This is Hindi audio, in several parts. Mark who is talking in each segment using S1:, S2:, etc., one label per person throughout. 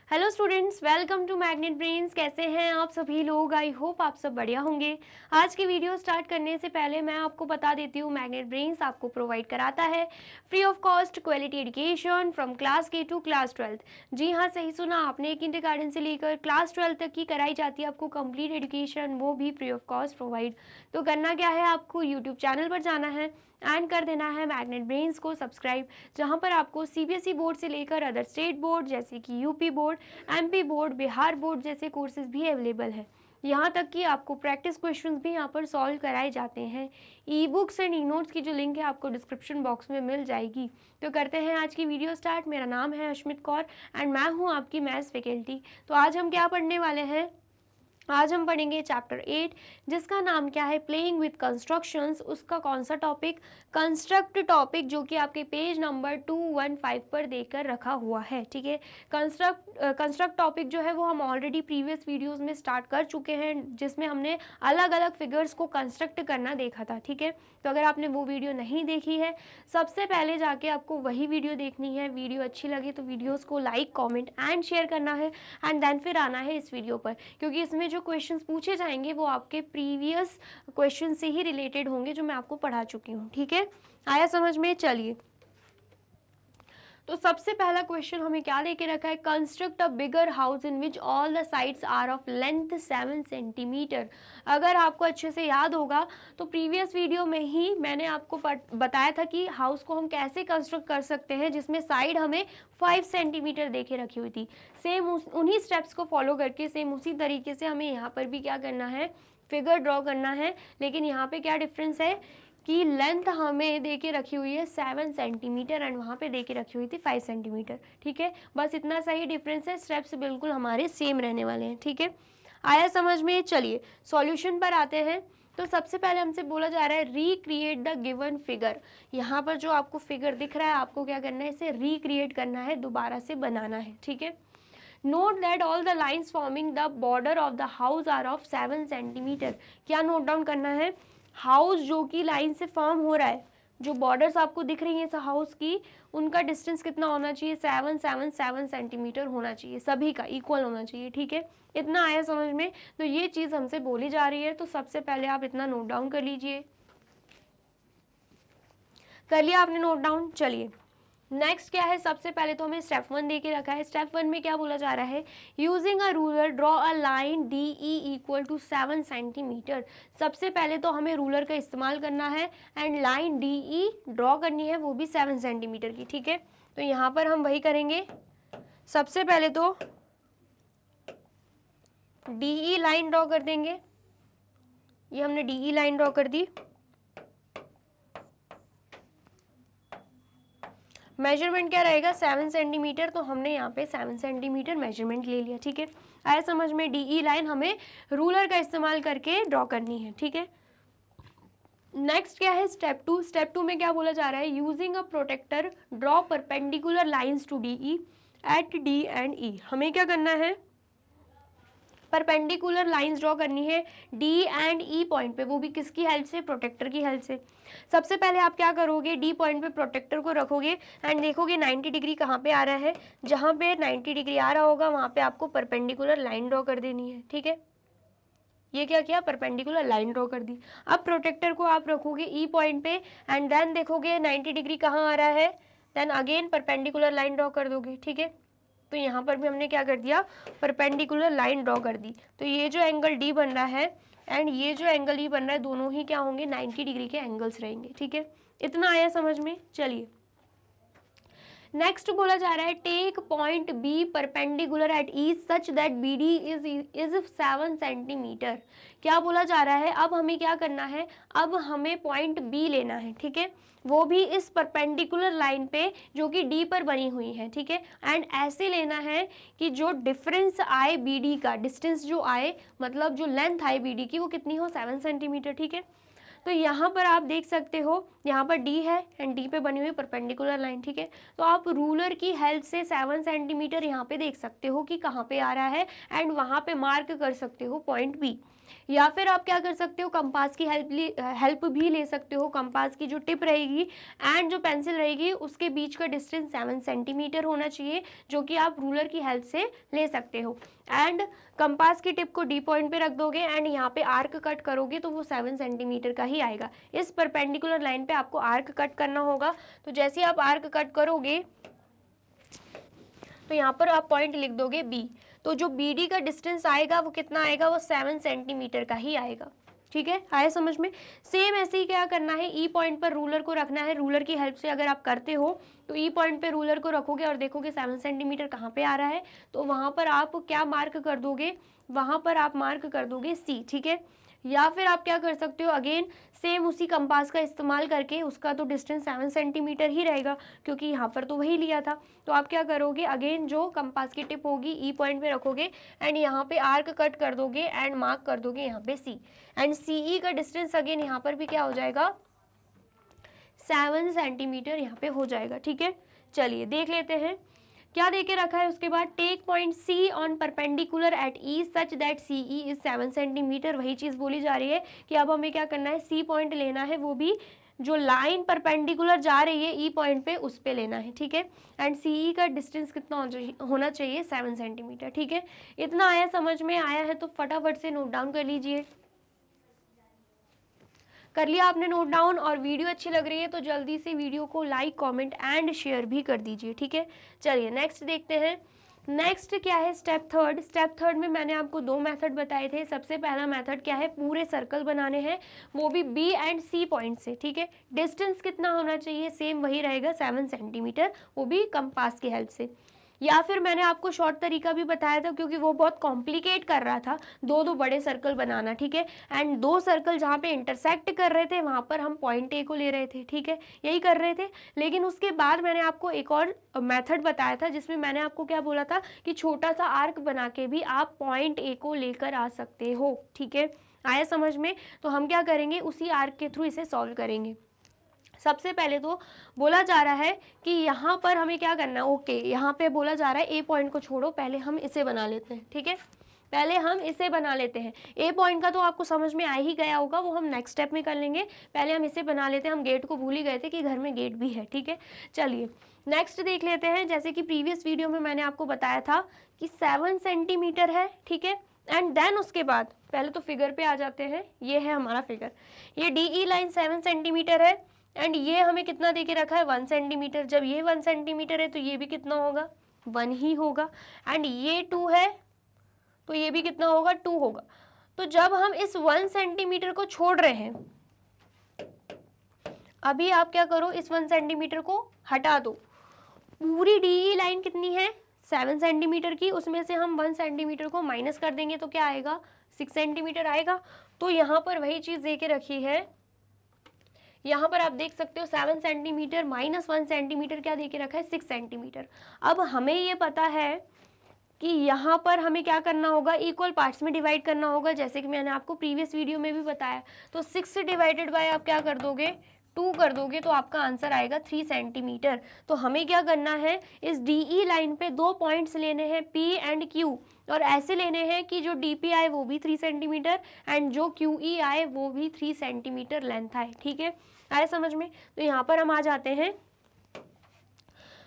S1: Hello students, welcome to Magnet Brains. कैसे हैं आप सभी लोग? आई होप आप सब बढ़िया होंगे। आज की वीडियो स्टार्ट करने से पहले मैं आपको बता देती हूँ, मैग्नेट ब्रेन्स आपको प्रोवाइड कराता है free of cost quality education from class के टू क्लास 12th। जी हाँ, सही सुना आपने, किंडरगार्टन से लेकर क्लास 12 तक की कराई जाती है आपको कंप्लीट एजुकेशन, वो भी फ्री ऑफ कॉस्ट प्रोवाइड। तो करना क्या है, आपको यूट्यूब चैनल पर जाना है एंड कर देना है मैग्नेट ब्रेन्स को सब्सक्राइब, जहाँ पर आपको सीबीएसई बोर्ड से लेकर अदर स्टेट बोर्ड जैसे कि UP board, MP board, Bihar board जैसे कोर्सेज भी अवेलेबल है। यहाँ तक कि आपको प्रैक्टिस क्वेश्चंस भी यहाँ पर सॉल्व कराए जाते हैं। E books and e notes की जो लिंक है आपको डिस्क्रिप्शन बॉक्स में मिल जाएगी। तो करते हैं आज की वीडियो स्टार्ट। मेरा नाम है अश्मित कौर एंड मैं हूँ आपकी मैथ्स फैकल्टी। तो आज हम क्या पढ़ने वाले हैं? आज हम पढ़ेंगे चैप्टर 8, जिसका नाम क्या है, प्लेइंग विद कंस्ट्रक्शंस। उसका कौन सा टॉपिक? कंस्ट्रक्ट टॉपिक, जो कि आपके पेज नंबर 215 पर देकर रखा हुआ है। ठीक है, कंस्ट्रक्ट टॉपिक जो है वो हम ऑलरेडी प्रीवियस वीडियोस में स्टार्ट कर चुके हैं, जिसमें हमने अलग अलग फिगर्स को कंस्ट्रक्ट करना देखा था। ठीक है, तो अगर आपने वो वीडियो नहीं देखी है, सबसे पहले जाके आपको वही वीडियो देखनी है। वीडियो अच्छी लगे तो वीडियोज़ को लाइक, कॉमेंट एंड शेयर करना है एंड देन फिर आना है इस वीडियो पर, क्योंकि इसमें जो क्वेश्चंस पूछे जाएंगे वो आपके प्रीवियस क्वेश्चन से ही रिलेटेड होंगे, जो मैं आपको पढ़ा चुकी हूँ। ठीक है, आया समझ में? चलिए, तो सबसे पहला क्वेश्चन हमें क्या लेके रखा है, construct a bigger house in which all the sides are of length 7 centimetre. अगर आपको अच्छे से याद होगा तो प्रीवियस वीडियो में ही मैंने आपको बताया था कि हाउस को हम कैसे कंस्ट्रक्ट कर सकते हैं, जिसमें साइड हमें 5 सेंटीमीटर देके रखी हुई थी। सेम उन्हीं स्टेप्स को फॉलो करके सेम उसी तरीके से हमें यहाँ पर भी क्या करना है, फिगर ड्रॉ करना है। लेकिन यहाँ पे क्या डिफरेंस है कि लेंथ हमें दे के रखी हुई है 7 सेंटीमीटर एंड वहाँ पे दे के रखी हुई थी 5 सेंटीमीटर। ठीक है, बस इतना सा ही डिफरेंस है, स्टेप्स बिल्कुल हमारे सेम रहने वाले हैं। ठीक है, आया समझ में? चलिए सॉल्यूशन पर आते हैं। तो सबसे पहले हमसे बोला जा रहा है रिक्रिएट द गिवन फिगर। यहाँ पर जो आपको फिगर दिख रहा है, आपको क्या करना है, इसे रिक्रिएट करना है, दोबारा से बनाना है। ठीक है, note that all the lines forming the border of the house are of 7 centimetre. क्या नोट डाउन करना है? हाउस जो कि लाइन से फॉर्म हो रहा है, जो बॉर्डर्स आपको दिख रही हैं हाउस की, उनका डिस्टेंस कितना होना चाहिए? 7 सेंटीमीटर होना चाहिए, सभी का इक्वल होना चाहिए। ठीक है, इतना आया समझ में? तो ये चीज़ हमसे बोली जा रही है, तो सबसे पहले आप इतना नोट डाउन कर लीजिए। कर लिया आपने नोट डाउन? चलिए नेक्स्ट क्या है, सबसे पहले तो हमें स्टेप 1 दे के रखा है। स्टेप 1 में क्या बोला जा रहा है, using a ruler draw a line D E equal to 7 centimetre. सबसे पहले तो हमें रूलर का इस्तेमाल करना है and line D E draw करनी है, वो भी 7 सेंटीमीटर की। ठीक है, तो यहाँ पर हम वही करेंगे। सबसे पहले तो डी ई लाइन ड्रॉ कर देंगे। ये हमने डी ई लाइन ड्रॉ कर दी। मेजरमेंट क्या रहेगा? 7 सेंटीमीटर, तो हमने यहाँ पे 7 सेंटीमीटर मेजरमेंट ले लिया। ठीक है, आया समझ में? डीई लाइन हमें रूलर का इस्तेमाल करके ड्रॉ करनी है। ठीक है, नेक्स्ट क्या है, स्टेप 2। स्टेप 2 में क्या बोला जा रहा है, using a protractor draw perpendicular lines to DE at D and E. हमें क्या करना है, परपेंडिकुलर लाइंस ड्रॉ करनी है डी एंड ई पॉइंट पे, वो भी किसकी हेल्प से? प्रोटेक्टर की हेल्प से। सबसे पहले आप क्या करोगे, डी पॉइंट पे प्रोटेक्टर को रखोगे एंड देखोगे 90 डिग्री कहाँ पे आ रहा है। जहाँ पे 90 डिग्री आ रहा होगा वहाँ पे आपको परपेंडिकुलर लाइन ड्रॉ कर देनी है। ठीक है, ये क्या किया, परपेंडिकुलर लाइन ड्रॉ कर दी। अब प्रोटेक्टर को आप रखोगे ई पॉइंट पे एंड देन देखोगे 90 डिग्री कहाँ आ रहा है, then again perpendicular line draw कर दोगे। ठीक है, तो यहाँ पर भी हमने क्या कर दिया, परपेंडिकुलर लाइन ड्रॉ कर दी। तो ये जो एंगल डी बन रहा है एंड ये जो एंगल ई बन रहा है, दोनों ही क्या होंगे, 90 डिग्री के एंगल्स रहेंगे। ठीक है, इतना आया समझ में? चलिए नेक्स्ट बोला जा रहा है, take point B perpendicular at E such that B D is 7 centimetre. क्या बोला जा रहा है, अब हमें क्या करना है, अब हमें पॉइंट बी लेना है। ठीक है, वो भी इस परपेंडिकुलर लाइन पे जो कि डी पर बनी हुई है। ठीक है, एंड ऐसे लेना है कि जो डिफरेंस आए बी डी का, डिस्टेंस जो आए, मतलब जो लेंथ आए बी डी की, वो कितनी हो, 7 सेंटीमीटर। ठीक है, तो यहाँ पर आप देख सकते हो, यहाँ पर डी है एंड डी पे बनी हुई परपेंडिकुलर लाइन, ठीक है। तो आप रूलर की हेल्प से 7 सेंटीमीटर यहाँ पे देख सकते हो कि कहाँ पे आ रहा है एंड वहाँ पे मार्क कर सकते हो पॉइंट बी। या फिर आप क्या कर सकते हो, कंपास की हेल्प भी ले सकते हो। कंपास की जो टिप रहेगी एंड जो पेंसिल रहेगी उसके बीच का डिस्टेंस 7 सेंटीमीटर होना चाहिए, जो कि आप रूलर की हेल्प से ले सकते हो। एंड कंपास की टिप को डी पॉइंट पे रख दोगे एंड यहाँ पे आर्क कट करोगे तो वो 7 सेंटीमीटर का ही आएगा। इस परपेंडिकुलर लाइन पे आपको आर्क कट करना होगा। तो जैसे आप आर्क कट करोगे तो यहाँ पर आप पॉइंट लिख दोगे बी। तो जो बी डी का डिस्टेंस आएगा वो कितना आएगा, वो 7 सेंटीमीटर का ही आएगा, ठीक है। आया समझ में। सेम ऐसे ही क्या करना है, ई पॉइंट पर रूलर को रखना है। रूलर की हेल्प से अगर आप करते हो तो ई पॉइंट पे रूलर को रखोगे और देखोगे 7 सेंटीमीटर कहाँ पे आ रहा है, तो वहाँ पर आप क्या मार्क कर दोगे, वहाँ पर आप मार्क कर दोगे सी, ठीक है। या फिर आप क्या कर सकते हो, अगेन सेम उसी कंपास का इस्तेमाल करके, उसका तो डिस्टेंस 7 सेंटीमीटर ही रहेगा क्योंकि यहाँ पर तो वही लिया था। तो आप क्या करोगे, अगेन जो कंपास की टिप होगी ई पॉइंट पे रखोगे एंड यहाँ पे आर्क कट कर दोगे एंड मार्क कर दोगे यहाँ पे सी। एंड सी का डिस्टेंस अगेन यहाँ पर भी क्या हो जाएगा, 7 सेंटीमीटर यहाँ पे हो जाएगा, ठीक है। चलिए देख लेते हैं क्या देके रखा है। उसके बाद take point C on perpendicular at E such that C E is 7 centimetre. वही चीज़ बोली जा रही है कि अब हमें क्या करना है, सी पॉइंट लेना है, वो भी जो लाइन परपेंडिकुलर जा रही है ई पॉइंट पे उस पे लेना है, ठीक है। एंड सी ई का डिस्टेंस कितना होना चाहिए, 7 सेंटीमीटर, ठीक है। इतना आया, समझ में आया है तो फटाफट से नोट डाउन कर लीजिए। कर लिया आपने नोट डाउन, और वीडियो अच्छी लग रही है तो जल्दी से वीडियो को लाइक कमेंट एंड शेयर भी कर दीजिए, ठीक है। चलिए नेक्स्ट देखते हैं। नेक्स्ट क्या है, स्टेप थर्ड। स्टेप थर्ड में मैंने आपको 2 मेथड बताए थे। सबसे पहला मेथड क्या है, पूरे सर्कल बनाने हैं, वो भी बी एंड सी पॉइंट से, ठीक है। डिस्टेंस कितना होना चाहिए, सेम वही रहेगा 7 सेंटीमीटर, वो भी कंपास की हेल्प से। या फिर मैंने आपको शॉर्ट तरीका भी बताया था क्योंकि वो बहुत कॉम्प्लिकेट कर रहा था, 2 बड़े सर्कल बनाना, ठीक है। एंड 2 सर्कल जहाँ पे इंटरसेक्ट कर रहे थे वहाँ पर हम पॉइंट ए को ले रहे थे, ठीक है, यही कर रहे थे। लेकिन उसके बाद मैंने आपको एक और मेथड बताया था जिसमें मैंने आपको क्या बोला था कि छोटा सा आर्क बना के भी आप पॉइंट ए को लेकर आ सकते हो, ठीक है। आया समझ में। तो हम क्या करेंगे, उसी आर्क के थ्रू इसे सॉल्व करेंगे। सबसे पहले तो बोला जा रहा है कि यहाँ पर हमें क्या करना है, ओके, यहाँ पे बोला जा रहा है ए पॉइंट को छोड़ो, पहले हम इसे बना लेते हैं, ठीक है। पहले हम इसे बना लेते हैं। ए पॉइंट का तो आपको समझ में आ ही गया होगा, वो हम नेक्स्ट स्टेप में कर लेंगे। पहले हम इसे बना लेते हैं। हम गेट को भूल ही गए थे कि घर में गेट भी है, ठीक है। चलिए नेक्स्ट देख लेते हैं। जैसे कि प्रीवियस वीडियो में मैंने आपको बताया था कि 7 सेंटीमीटर है, ठीक है। एंड देन उसके बाद पहले तो फिगर पे आ जाते हैं। ये है हमारा फिगर, ये डी ई लाइन 7 सेंटीमीटर है एंड ये हमें कितना देके रखा है, 1 सेंटीमीटर। जब ये 1 सेंटीमीटर है तो ये भी कितना होगा, 1 ही होगा। एंड ये 2 है तो ये भी कितना होगा, 2 होगा। तो जब हम इस 1 सेंटीमीटर को छोड़ रहे हैं, अभी आप क्या करो, इस 1 सेंटीमीटर को हटा दो। पूरी डी लाइन कितनी है, 7 सेंटीमीटर की, उसमें से हम 1 सेंटीमीटर को माइनस कर देंगे तो क्या आएगा, 6 सेंटीमीटर आएगा। तो यहाँ पर वही चीज़ दे के रखी है, यहाँ पर आप देख सकते हो 7 सेंटीमीटर माइनस 1 सेंटीमीटर क्या दे के रखा है, 6 सेंटीमीटर। अब हमें ये पता है कि यहाँ पर हमें क्या करना होगा, इक्वल पार्ट्स में डिवाइड करना होगा, जैसे कि मैंने आपको प्रीवियस वीडियो में भी बताया। तो 6 से डिवाइडेड बाय आप क्या कर दोगे, 2 कर दोगे, तो आपका आंसर आएगा 3 सेंटीमीटर। तो हमें क्या करना है, इस डी लाइन पे 2 पॉइंट्स लेने हैं, पी एंड क्यू, और ऐसे लेने हैं कि जो डी पी आए वो भी 3 सेंटीमीटर एंड जो क्यू ई आए वो भी 3 सेंटीमीटर लेंथ आए, ठीक है। आए समझ में। तो यहाँ पर हम आ जाते हैं।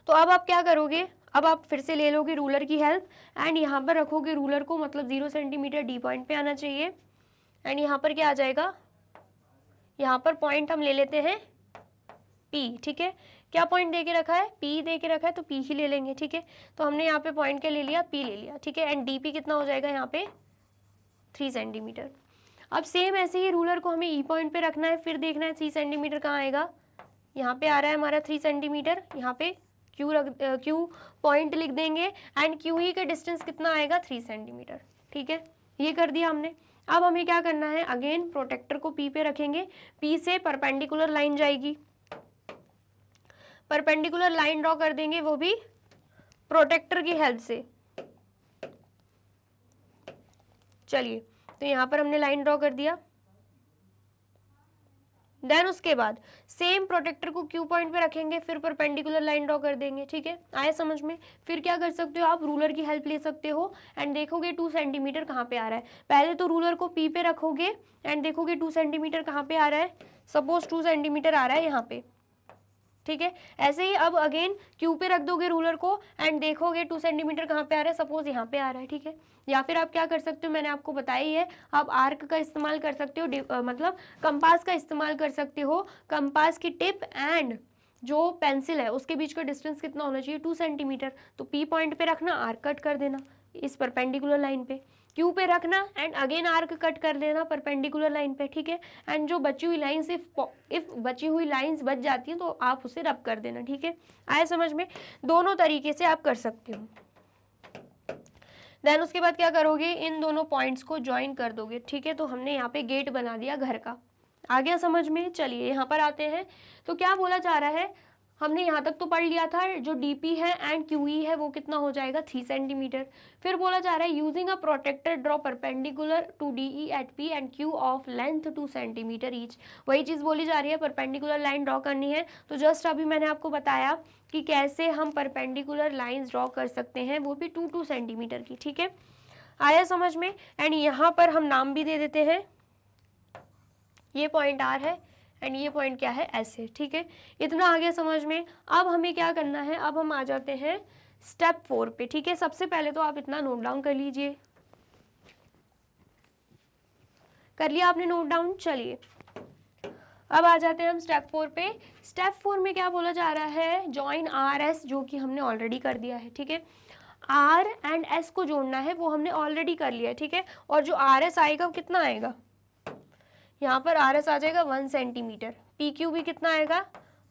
S1: तो अब आप क्या करोगे, अब आप फिर से ले लोगे रूलर की हेल्प एंड यहाँ पर रखोगे रूलर को, मतलब 0 सेंटीमीटर डी पॉइंट पे आना चाहिए। एंड यहाँ पर क्या आ जाएगा, यहाँ पर पॉइंट हम ले लेते हैं पी, ठीक है। क्या पॉइंट दे के रखा है, पी दे के रखा है तो पी ही ले लेंगे, ठीक है। तो हमने यहाँ पे पॉइंट क्या ले लिया, पी ले लिया, ठीक है। एंड डी पी कितना हो जाएगा यहाँ पे, 3 सेंटीमीटर। अब सेम ऐसे ही रूलर को हमें ई पॉइंट पे रखना है, फिर देखना है 3 सेंटीमीटर कहाँ आएगा, यहाँ पे आ रहा है हमारा 3 सेंटीमीटर। यहाँ पे क्यू पॉइंट लिख देंगे एंड क्यू ई का डिस्टेंस कितना आएगा, 3 सेंटीमीटर, ठीक है। ये कर दिया हमने। अब हमें क्या करना है, अगेन प्रोटेक्टर को पी पे रखेंगे, पी से परपेंडिकुलर लाइन जाएगी, परपेंडिकुलर लाइन ड्रॉ कर देंगे, वो भी प्रोटेक्टर की हेल्प से। चलिए तो यहाँ पर हमने लाइन ड्रॉ कर दिया। देन उसके बाद सेम प्रोटेक्टर को क्यू पॉइंट पे रखेंगे, फिर परपेंडिकुलर लाइन ड्रॉ कर देंगे, ठीक है, आए समझ में। फिर क्या कर सकते हो आप, रूलर की हेल्प ले सकते हो एंड देखोगे 2 सेंटीमीटर कहाँ पे आ रहा है। पहले तो रूलर को पी पे रखोगे एंड देखोगे 2 सेंटीमीटर कहाँ पे आ रहा है, सपोज 2 सेंटीमीटर आ रहा है यहाँ पे, ठीक है। ऐसे ही अब अगेन क्यू पे रख दोगे रूलर को एंड देखोगे 2 सेंटीमीटर कहाँ पे आ रहा है, सपोज यहाँ पे आ रहा है, ठीक है। या फिर आप क्या कर सकते हो, मैंने आपको बताया ही है, आप आर्क का इस्तेमाल कर सकते हो, मतलब कंपास का इस्तेमाल कर सकते हो। कंपास की टिप एंड जो पेंसिल है उसके बीच का डिस्टेंस कितना होना चाहिए, 2 सेंटीमीटर। तो पी पॉइंट पे रखना, आर्क कट कर देना इस परपेंडिकुलर लाइन पे, क्यू पे रखना एंड अगेन आर्क कट कर देना परपेंडिकुलर लाइन पे, ठीक है। एंड जो बची हुई लाइंस इफ बची हुई लाइंस बच जाती हैं तो आप उसे रब कर देना, ठीक है, आए समझ में। दोनों तरीके से आप कर सकते हो। देन उसके बाद क्या करोगे, इन दोनों पॉइंट्स को ज्वाइन कर दोगे, ठीक है। तो हमने यहाँ पे गेट बना दिया घर का, आ गया समझ में। चलिए यहाँ पर आते हैं, तो क्या बोला जा रहा है, हमने यहाँ तक तो पढ़ लिया था, जो डीपी है एंड क्यूई है वो कितना हो जाएगा, 3 सेंटीमीटर। फिर बोला जा रहा है using a protractor draw perpendicular to DE at P and Q of length 2 centimetre each. वही चीज़ बोली जा रही है, परपेंडिकुलर लाइन ड्रॉ करनी है। तो जस्ट अभी मैंने आपको बताया कि कैसे हम परपेंडिकुलर लाइन्स ड्रॉ कर सकते हैं, वो भी 2 सेंटीमीटर की, ठीक है, आया समझ में। एंड यहाँ पर हम नाम भी दे देते हैं, ये पॉइंट आर है एंड ये पॉइंट क्या है, ऐसे, ठीक है। इतना आ गया समझ में। अब हमें क्या करना है, अब हम आ जाते हैं स्टेप 4 पे, ठीक है। सबसे पहले तो आप इतना नोट डाउन कर लीजिए, कर लिया आपने नोट डाउन। चलिए अब आ जाते हैं हम स्टेप 4 पे। स्टेप 4 में क्या बोला जा रहा है, जॉइन आर एस, जो कि हमने ऑलरेडी कर दिया है, ठीक है। आर एंड एस को जोड़ना है, वो हमने ऑलरेडी कर लिया है, ठीक है। और जो आर एस आएगा वो कितना आएगा, यहाँ पर आर एस आ जाएगा 1 सेंटीमीटर, पी क्यू भी कितना आएगा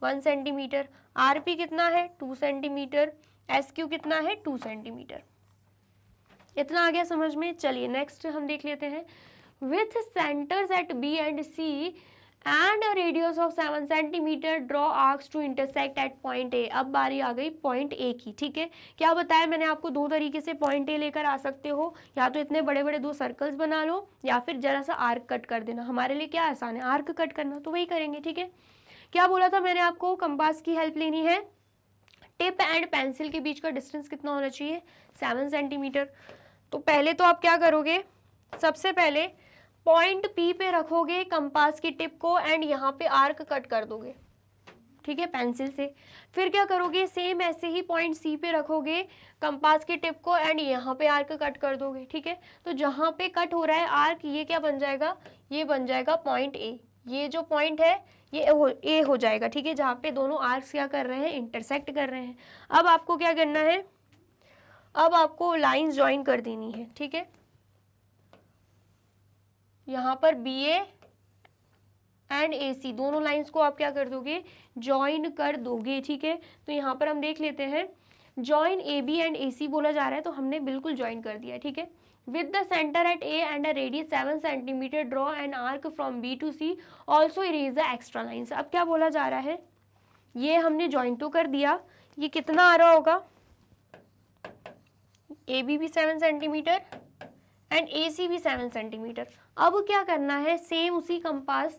S1: 1 सेंटीमीटर, आर पी कितना है 2 सेंटीमीटर, एस क्यू कितना है 2 सेंटीमीटर। इतना आ गया समझ में। चलिए नेक्स्ट हम देख लेते हैं, with centres at B and C and a radius of 7 centimetre draw arcs to intersect at point A. अब बारी आ गई पॉइंट ए की, ठीक है। क्या बताया मैंने आपको, 2 तरीके से पॉइंट ए लेकर आ सकते हो, या तो इतने बड़े बड़े 2 सर्कल्स बना लो या फिर जरा सा आर्क कट कर देना। हमारे लिए क्या आसान है, आर्क कट करना, तो वही करेंगे, ठीक है। क्या बोला था मैंने आपको, कंपास की हेल्प लेनी है, टिप एंड पेंसिल के बीच का डिस्टेंस कितना होना चाहिए, 7 सेंटीमीटर। तो पहले तो आप क्या करोगे, सबसे पहले पॉइंट पी पे रखोगे कंपास की टिप को एंड यहाँ पे आर्क कट कर दोगे, ठीक है, पेंसिल से। फिर क्या करोगे, सेम ऐसे ही पॉइंट सी पे रखोगे कंपास की टिप को एंड यहाँ पे आर्क कट कर दोगे, ठीक है। तो जहाँ पे कट हो रहा है आर्क, ये क्या बन जाएगा, ये बन जाएगा पॉइंट ए। ये जो पॉइंट है ये ए हो जाएगा, ठीक है, जहाँ पे दोनों आर्क्स क्या कर रहे हैं, इंटरसेक्ट कर रहे हैं। अब आपको क्या करना है, अब आपको लाइंस ज्वाइन कर देनी है, ठीक है। यहाँ पर बी ए एंड ए सी दोनों लाइंस को आप क्या कर दोगे, ज्वाइन कर दोगे, ठीक है। तो यहाँ पर हम देख लेते हैं, ज्वाइन ए बी एंड ए सी बोला जा रहा है, तो हमने बिल्कुल ज्वाइन कर दिया, ठीक है। With the centre at A and a radius 7 centimetre draw an arc from B to C, also erase the extra lines. अब क्या बोला जा रहा है, ये हमने ज्वाइन तो कर दिया, ये कितना आ रहा होगा, ए बी भी 7 सेंटीमीटर एंड ए सी भी 7 सेंटीमीटर। अब क्या करना है, सेम उसी कंपास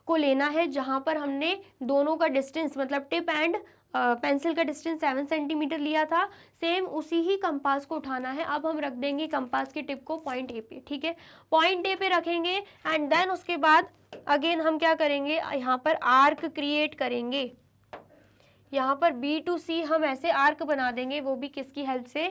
S1: को लेना है जहाँ पर हमने दोनों का डिस्टेंस, मतलब टिप एंड पेंसिल का डिस्टेंस 7 सेंटीमीटर लिया था, सेम उसी ही कंपास को उठाना है। अब हम रख देंगे कंपास की टिप को पॉइंट ए पे, ठीक है, पॉइंट ए पे रखेंगे एंड देन उसके बाद अगेन हम क्या करेंगे, यहाँ पर आर्क क्रिएट करेंगे, यहाँ पर बी टू सी हम ऐसे आर्क बना देंगे, वो भी किसकी हेल्प से,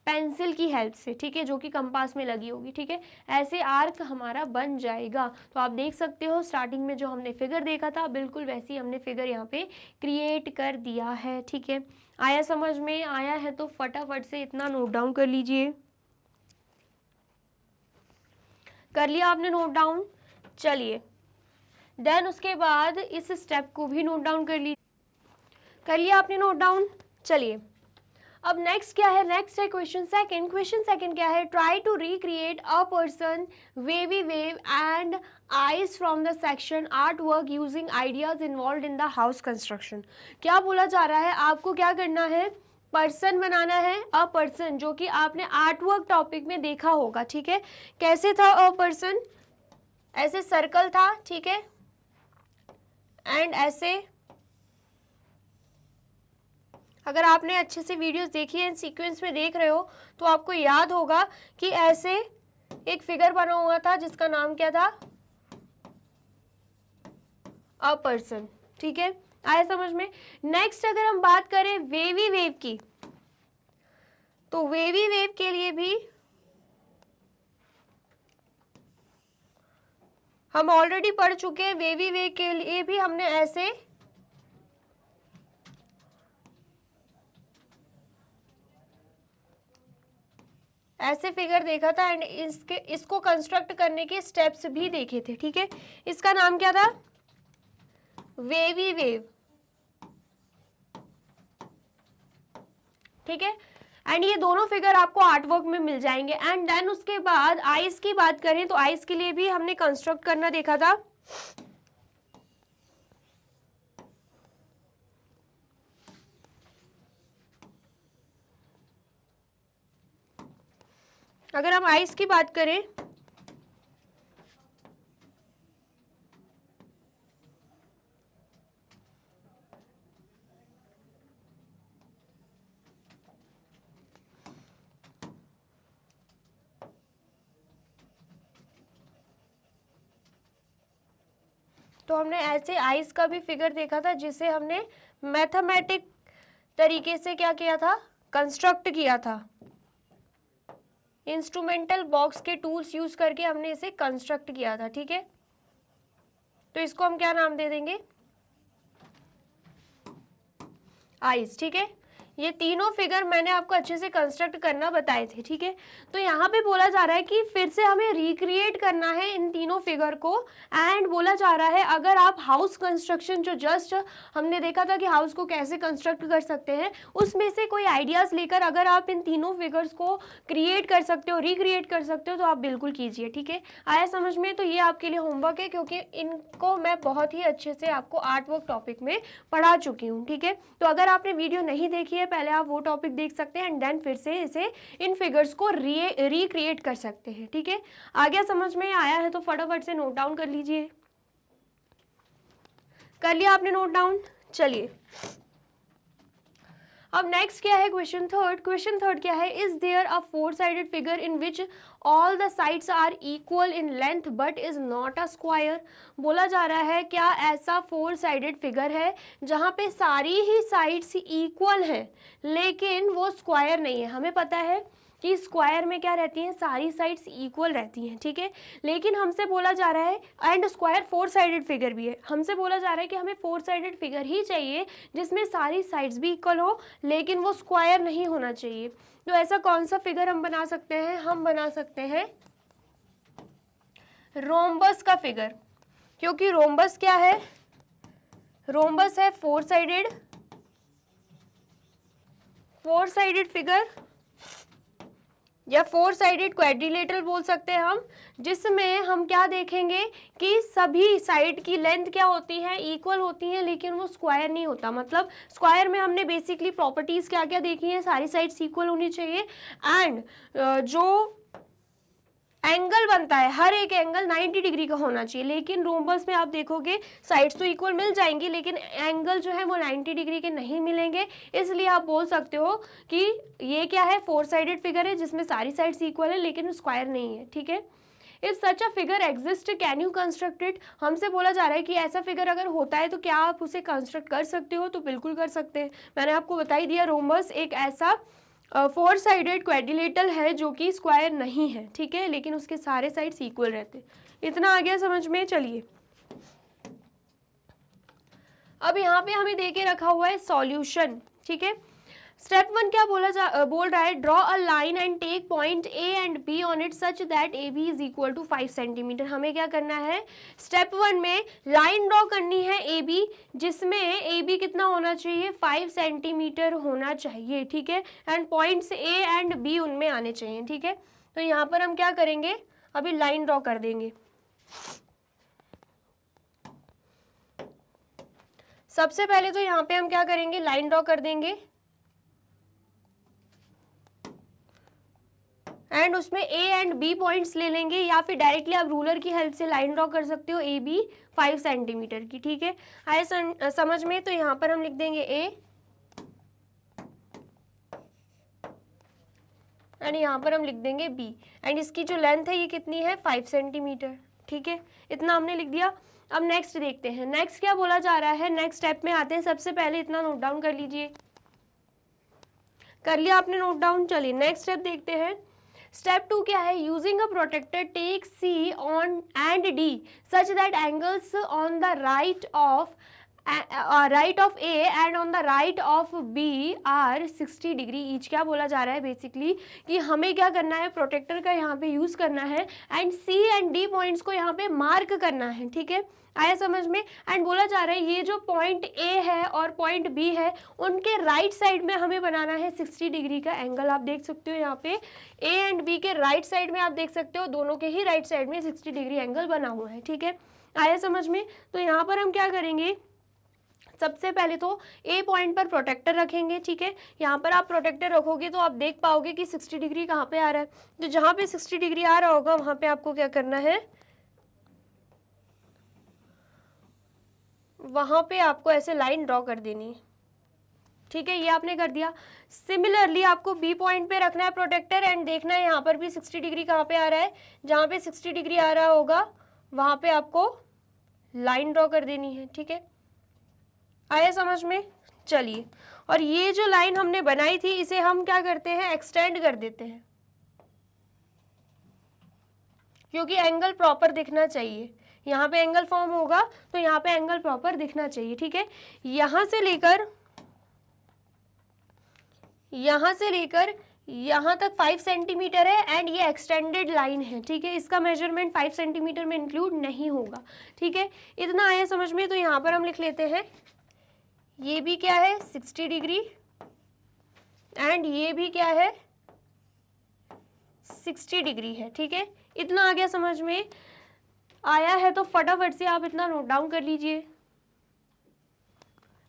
S1: पेंसिल की हेल्प से, ठीक है, जो कि कंपास में लगी होगी, ठीक है। ऐसे आर्क हमारा बन जाएगा। तो आप देख सकते हो स्टार्टिंग में जो हमने फिगर देखा था, बिल्कुल वैसी हमने फिगर यहाँ पे क्रिएट कर दिया है, ठीक है। आया समझ में, आया है तो फटाफट से इतना नोट डाउन कर लीजिए। कर लिया आपने नोट डाउन। चलिए देन उसके बाद इस स्टेप को भी नोट डाउन कर लीजिए। कर लिया आपने नोट डाउन। चलिए अब नेक्स्ट क्या है, नेक्स्ट है क्वेश्चन सेकंड। क्वेश्चन सेकंड क्या है, try to recreate a person wavy wave and eyes from the section art work using ideas involve in the house construction. क्या बोला जा रहा है, आपको क्या करना है, पर्सन बनाना है, अ पर्सन, जो कि आपने आर्ट वर्क टॉपिक में देखा होगा, ठीक है। कैसे था अ पर्सन, ऐसे सर्कल था, ठीक है, एंड ऐसे अगर आपने अच्छे से वीडियोस देखी है, इन सीक्वेंस में देख रहे हो तो आपको याद होगा कि ऐसे एक फिगर बना हुआ था जिसका नाम क्या था, अ पर्सन। ठीक है, आया समझ में। नेक्स्ट अगर हम बात करें वेवी वेव की, तो वेवी वेव के लिए भी हम ऑलरेडी पढ़ चुके हैं। वेवी वेव के लिए भी हमने ऐसे फिगर देखा था एंड इसको कंस्ट्रक्ट करने के स्टेप्स भी देखे थे। ठीक है, इसका नाम क्या था, वेवी वेव। ठीक है, एंड ये दोनों फिगर आपको आर्ट वर्क में मिल जाएंगे। एंड देन उसके बाद आइस की बात करें तो आइस के लिए भी हमने कंस्ट्रक्ट करना देखा था। अगर हम आइस की बात करें तो हमने ऐसे आइस का भी फिगर देखा था जिसे हमने मैथमेटिक तरीके से क्या किया था, कंस्ट्रक्ट किया था। इंस्ट्रूमेंटल बॉक्स के टूल्स यूज करके हमने इसे कंस्ट्रक्ट किया था। ठीक है, तो इसको हम क्या नाम दे देंगे, आइस। ठीक है, ये तीनों फिगर मैंने आपको अच्छे से कंस्ट्रक्ट करना बताए थे। ठीक है, तो यहाँ पे बोला जा रहा है कि फिर से हमें रिक्रिएट करना है इन तीनों फिगर को। एंड बोला जा रहा है अगर आप हाउस कंस्ट्रक्शन जो जस्ट हमने देखा था कि हाउस को कैसे कंस्ट्रक्ट कर सकते हैं, उसमें से कोई आइडियाज लेकर अगर आप इन तीनों फिगर्स को क्रिएट कर सकते हो, रिक्रिएट कर सकते हो, तो आप बिल्कुल कीजिए। ठीक है, आया समझ में। तो ये आपके लिए होमवर्क है क्योंकि इनको मैं बहुत ही अच्छे से आपको आर्ट वर्क टॉपिक में पढ़ा चुकी हूँ। ठीक है, तो अगर आपने वीडियो नहीं देखी है, पहले आप वो टॉपिक देख सकते हैं एंड देन फिर से इसे इन फिगर्स को रिक्रिएट कर सकते हैं। ठीक है, आगे समझ में आया है तो फटाफट से नोट डाउन कर लीजिए। कर लिया आपने नोट डाउन? चलिए अब नेक्स्ट क्या है, क्वेश्चन थर्ड। क्वेश्चन थर्ड क्या है, is there a four sided figure in which all the sides are equal in length but is not a square. बोला जा रहा है क्या ऐसा फोर साइडेड फिगर है जहाँ पे सारी ही साइड्स इक्वल हैं लेकिन वो स्क्वायर नहीं है। हमें पता है कि स्क्वायर में क्या रहती हैं, सारी साइड्स इक्वल रहती हैं। ठीक है, लेकिन हमसे बोला जा रहा है and square four sided figure भी है, हमसे बोला जा रहा है कि हमें फोर साइडेड फिगर ही चाहिए जिसमें सारी साइड्स भी इक्वल हो लेकिन वो स्क्वायर नहीं होना चाहिए। तो ऐसा कौन सा फिगर हम बना सकते हैं, हम बना सकते हैं रोम्बस का फिगर। क्योंकि रोम्बस क्या है, रोम्बस है फोर साइडेड फिगर या फोर साइडेड क्वाड्रिलेटरल बोल सकते हैं हम, जिसमें हम क्या देखेंगे कि सभी साइड की लेंथ क्या होती है, इक्वल होती है लेकिन वो स्क्वायर नहीं होता। मतलब स्क्वायर में हमने बेसिकली प्रॉपर्टीज क्या क्या देखी हैं, सारी साइड्स इक्वल होनी चाहिए एंड जो एंगल बनता है हर एक एंगल 90 डिग्री का होना चाहिए। लेकिन रोम्बस में आप देखोगे साइड्स तो इक्वल मिल जाएंगी लेकिन एंगल जो है वो 90 डिग्री के नहीं मिलेंगे। इसलिए आप बोल सकते हो कि ये क्या है, फोर साइडेड फिगर है जिसमें सारी साइड्स इक्वल है लेकिन स्क्वायर नहीं है। ठीक है, if such a figure exist can you construct it. हमसे बोला जा रहा है कि ऐसा फिगर अगर होता है तो क्या आप उसे कंस्ट्रक्ट कर सकते हो, तो बिल्कुल कर सकते हैं। मैंने आपको बता ही दिया, रोम्बस एक ऐसा फोर साइडेड क्वाड्रिलेटरल है जो कि स्क्वायर नहीं है। ठीक है, लेकिन उसके सारे साइड्स इक्वल रहते हैं। इतना आ गया समझ में। चलिए अब यहाँ पे हमें दे के रखा हुआ है सॉल्यूशन। ठीक है, स्टेप वन क्या बोल रहा है, draw a line and take point A and B on it such that A B is equal to 5 centimetre. हमें क्या करना है, स्टेप वन में लाइन ड्रॉ करनी है ए बी, जिसमें ए बी कितना होना चाहिए, 5 सेंटीमीटर होना चाहिए। ठीक है, end points A and B उनमें आने चाहिए। ठीक है, तो यहाँ पर हम क्या करेंगे, अभी लाइन ड्रॉ कर देंगे। सबसे पहले तो यहाँ पे हम क्या करेंगे, लाइन ड्रॉ कर देंगे एंड उसमें ए एंड बी पॉइंट्स ले लेंगे, या फिर डायरेक्टली आप रूलर की हेल्प से लाइन ड्रॉ कर सकते हो ए बी 5 सेंटीमीटर की, ठीक है। आए समझ में? तो यहाँ पर हम लिख देंगे ए एंड यहाँ पर हम लिख देंगे बी, एंड इसकी जो लेंथ है ये कितनी है 5 सेंटीमीटर, ठीक है। इतना हमने लिख दिया। अब नेक्स्ट देखते हैं, नेक्स्ट क्या बोला जा रहा है, नेक्स्ट स्टेप में आते हैं। सबसे पहले इतना नोट डाउन कर लीजिए। कर लिया आपने नोट डाउन? चलिए नेक्स्ट स्टेप देखते हैं। स्टेप 2 क्या है, using a protractor take C on and D such that angles on the right of A and on the right of B are 60 degree each. क्या बोला जा रहा है बेसिकली कि हमें क्या करना है, प्रोटेक्टर का यहाँ पे यूज़ करना है and C and D points को यहाँ पे मार्क करना है, ठीक है। आया समझ में? एंड बोला जा रहा है ये जो पॉइंट A है और पॉइंट B है उनके राइट साइड में हमें बनाना है 60 डिग्री का एंगल। आप देख सकते हो यहाँ पे A एंड B के राइट साइड में, आप देख सकते हो दोनों के ही राइट साइड में 60 डिग्री एंगल बना हुआ है, ठीक है। आया समझ में? तो यहाँ पर हम क्या करेंगे, सबसे पहले तो ए पॉइंट पर प्रोटेक्टर रखेंगे, ठीक है। यहाँ पर आप प्रोटेक्टर रखोगे तो आप देख पाओगे कि 60 डिग्री कहाँ पे आ रहा है। तो जहाँ पे 60 डिग्री आ रहा होगा वहाँ पे आपको क्या करना है, वहाँ पे आपको ऐसे लाइन ड्रॉ कर देनी है, ठीक है। ये आपने कर दिया। सिमिलरली आपको बी पॉइंट पे रखना है प्रोटेक्टर एंड देखना है यहाँ पर भी 60 डिग्री कहाँ पे आ रहा है। जहाँ पे 60 डिग्री आ रहा होगा वहाँ पे आपको लाइन ड्रॉ कर देनी है, ठीक है। आया समझ में? चलिए, और ये जो लाइन हमने बनाई थी इसे हम क्या करते हैं, एक्सटेंड कर देते हैं, क्योंकि एंगल प्रॉपर दिखना चाहिए। यहाँ पे एंगल फॉर्म होगा तो यहाँ पे एंगल प्रॉपर दिखना चाहिए, ठीक है। यहाँ से लेकर यहाँ तक 5 सेंटीमीटर है एंड ये एक्सटेंडेड लाइन है, ठीक है। इसका मेजरमेंट 5 सेंटीमीटर में इंक्लूड नहीं होगा, ठीक है। इतना आया समझ में? तो यहाँ पर हम लिख लेते हैं ये भी क्या है 60 डिग्री एंड ये भी क्या है 60 डिग्री है, ठीक है। इतना आ गया समझ में? आया है तो फटाफट से आप इतना नोट डाउन कर लीजिए।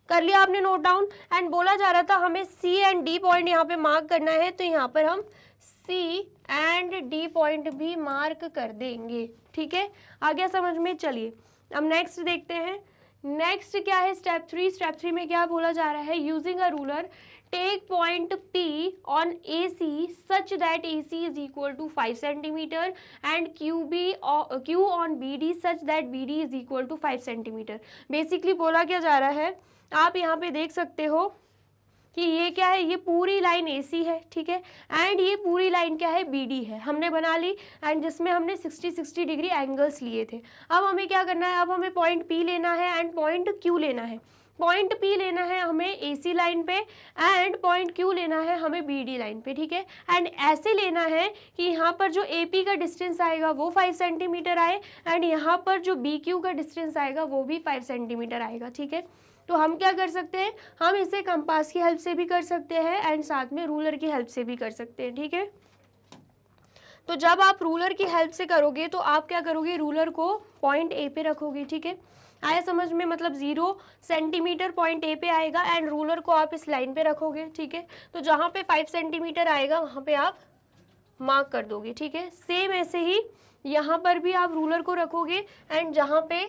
S1: कर लिया आपने नोट डाउन? एंड बोला जा रहा था हमें सी एंड डी पॉइंट यहाँ पे मार्क करना है, तो यहाँ पर हम सी एंड डी पॉइंट भी मार्क कर देंगे, ठीक है। आ गया समझ में? चलिए अब नेक्स्ट देखते हैं। नेक्स्ट क्या है, स्टेप 3। स्टेप 3 में क्या बोला जा रहा है, using a ruler take point P on AC such that AC is equal to 5 centimetre and Q on BD such that BD is equal to 5 centimetre. Basically बोला क्या जा रहा है, आप यहाँ पे देख सकते हो कि ये क्या है, ये पूरी लाइन AC है, ठीक है। एंड ये पूरी लाइन क्या है, BD है, हमने बना ली एंड जिसमें हमने 60 डिग्री एंगल्स लिए थे। अब हमें क्या करना है, अब हमें पॉइंट P लेना है एंड पॉइंट Q लेना है। पॉइंट P लेना है हमें AC लाइन पे एंड पॉइंट Q लेना है हमें BD लाइन पे, ठीक है। एंड ऐसे लेना है कि यहाँ पर जो AP का डिस्टेंस आएगा वो 5 सेंटीमीटर आए एंड यहाँ पर जो BQ का डिस्टेंस आएगा वो भी 5 सेंटीमीटर आएगा, ठीक है। तो हम क्या कर सकते हैं, हम इसे कंपास की हेल्प से भी कर सकते हैं एंड साथ में रूलर की हेल्प से भी कर सकते हैं, ठीक है। तो जब आप रूलर की हेल्प से करोगे तो आप क्या करोगे, रूलर को पॉइंट A पे रखोगे, ठीक है। आया समझ में? मतलब 0 सेंटीमीटर पॉइंट A पे आएगा एंड रूलर को आप इस लाइन पे रखोगे, ठीक है। तो जहाँ पे 5 सेंटीमीटर आएगा वहाँ पे आप मार्क कर दोगे, ठीक है। सेम ऐसे ही यहाँ पर भी आप रूलर को रखोगे एंड जहाँ पे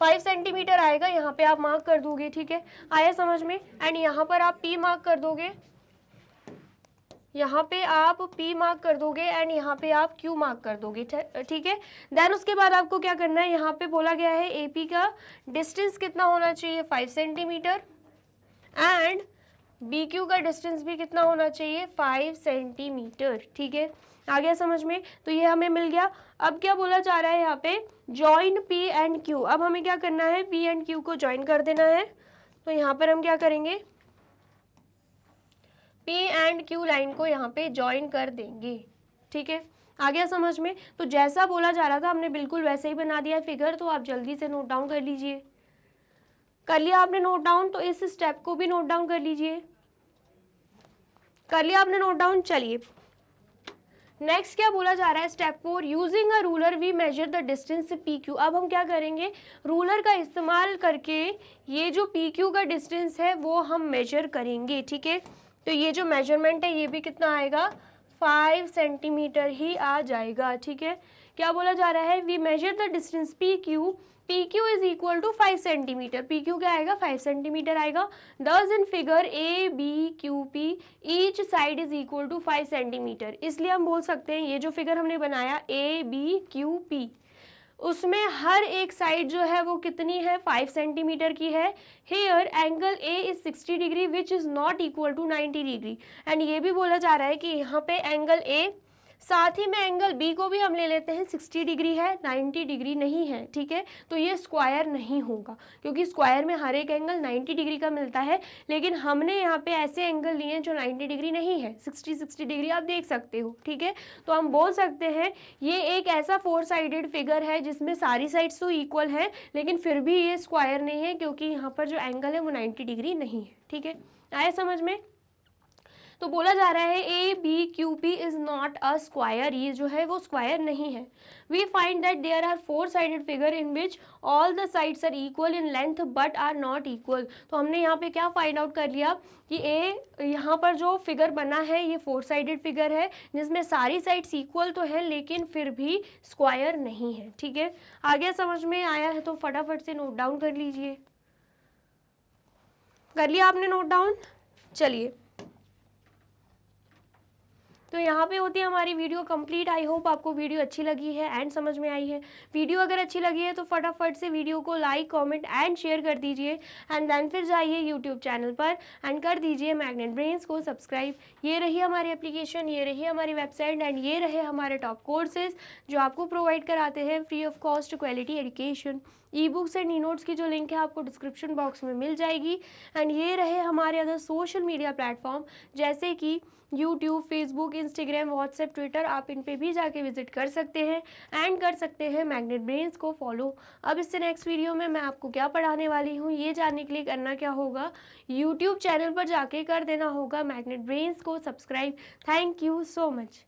S1: 5 सेंटीमीटर आएगा यहाँ पे आप मार्क कर दोगे, ठीक है। आया समझ में? एंड यहाँ पर आप P मार्क कर दोगे, यहाँ पे आप P मार्क कर दोगे एंड यहाँ पे आप Q मार्क कर दोगे, ठीक है। देन उसके बाद आपको क्या करना है, यहाँ पे बोला गया है AP का डिस्टेंस कितना होना चाहिए 5 सेंटीमीटर एंड BQ का डिस्टेंस भी कितना होना चाहिए 5 सेंटीमीटर, ठीक है। आ गया समझ में? तो ये हमें मिल गया। अब क्या बोला जा रहा है यहाँ पे, जॉइन P एंड Q। अब हमें क्या करना है, P एंड Q को ज्वाइन कर देना है। तो यहाँ पर हम क्या करेंगे, P एंड Q लाइन को यहाँ पे ज्वाइन कर देंगे, ठीक है। आ गया समझ में? तो जैसा बोला जा रहा था हमने बिल्कुल वैसे ही बना दिया फिगर। तो आप जल्दी से नोट डाउन कर लीजिए। कर लिया आपने नोट डाउन? तो इस स्टेप को भी नोट डाउन कर लीजिए। कर लिया आपने नोट डाउन? चलिए नेक्स्ट क्या बोला जा रहा है, step 4। Using a ruler we measure the distance PQ। अब हम क्या करेंगे, रूलर का इस्तेमाल करके ये जो PQ का डिस्टेंस है वो हम मेजर करेंगे, ठीक है। तो ये जो मेजरमेंट है ये भी कितना आएगा 5 सेंटीमीटर ही आ जाएगा। ठीक है, क्या बोला जा रहा है, we measure the distance P Q, P Q is equal to 5 centimetre, P Q क्या आएगा, 5 सेंटीमीटर आएगा। Thus in figure A B Q P each side is equal to 5 centimetre, इसलिए हम बोल सकते हैं ये जो फिगर हमने बनाया ए बी क्यू पी, उसमें हर एक साइड जो है वो कितनी है, 5 सेंटीमीटर की है। Here angle A is 60 degree which is not equal to 90 degree, and ये भी बोला जा रहा है कि यहाँ पे एंगल ए, साथ ही में एंगल बी को भी हम ले लेते हैं, 60 डिग्री है, 90 डिग्री नहीं है। ठीक है, तो ये स्क्वायर नहीं होगा, क्योंकि स्क्वायर में हर एक एंगल 90 डिग्री का मिलता है, लेकिन हमने यहाँ पे ऐसे एंगल लिए हैं जो 90 डिग्री नहीं है, 60 डिग्री आप देख सकते हो। ठीक है, तो हम बोल सकते हैं ये एक ऐसा 4 साइडेड फिगर है जिसमें सारी साइड्स तो इक्वल है, लेकिन फिर भी ये स्क्वायर नहीं है, क्योंकि यहाँ पर जो एंगल है वो 90 डिग्री नहीं है। ठीक है, आया समझ में। तो बोला जा रहा है A B Q P is not a square, ये जो है वो स्क्वायर नहीं है। We find that there are 4 sided figure in which all the sides are equal in length but are not equal. तो हमने यहाँ पे क्या फाइंड आउट कर लिया कि यहाँ पर जो फिगर बना है ये 4 साइडेड फिगर है, जिसमें सारी साइड्स इक्वल तो है लेकिन फिर भी स्क्वायर नहीं है। ठीक है, आगे समझ में आया है तो फटाफट से नोट डाउन कर लीजिए। कर लिया आपने नोट डाउन, चलिए। तो यहाँ पे होती है हमारी वीडियो कंप्लीट। आई होप आपको वीडियो अच्छी लगी है एंड समझ में आई है। वीडियो अगर अच्छी लगी है तो फटाफट से वीडियो को लाइक कमेंट एंड शेयर कर दीजिए, एंड देन फिर जाइए यूट्यूब चैनल पर एंड कर दीजिए मैग्नेट ब्रेन्स को सब्सक्राइब। ये रही हमारी एप्लीकेशन, ये रही हमारी वेबसाइट एंड ये रहे हमारे टॉप कोर्सेज जो आपको प्रोवाइड कराते हैं free of cost quality education. E books and e notes की जो लिंक है आपको डिस्क्रिप्शन बॉक्स में मिल जाएगी। एंड ये रहे हमारे अदर सोशल मीडिया प्लेटफॉर्म जैसे कि YouTube, Facebook, Instagram, WhatsApp, Twitter, आप इन पे भी जाके विजिट कर सकते हैं एंड कर सकते हैं मैग्नेट ब्रेन्स को फॉलो। अब इससे नेक्स्ट वीडियो में मैं आपको क्या पढ़ाने वाली हूँ ये जानने के लिए करना क्या होगा, यूट्यूब चैनल पर जाके कर देना होगा मैग्नेट ब्रेन्स को subscribe. Thank you so much.